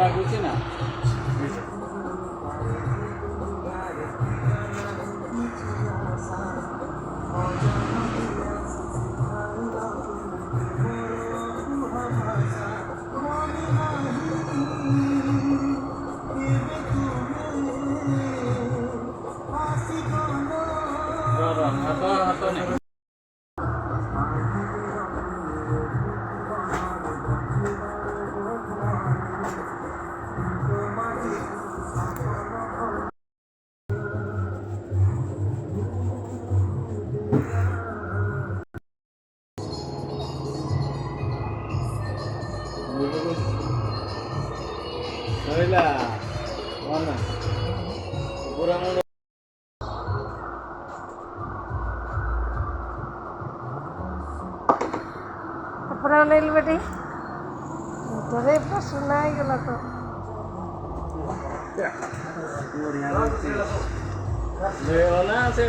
lagunya na. Atau nih. Baiklah, mana? Kurang ada. कपड़ा ले लो बेटी तेरे पर सुनाई गला तो ले वाला से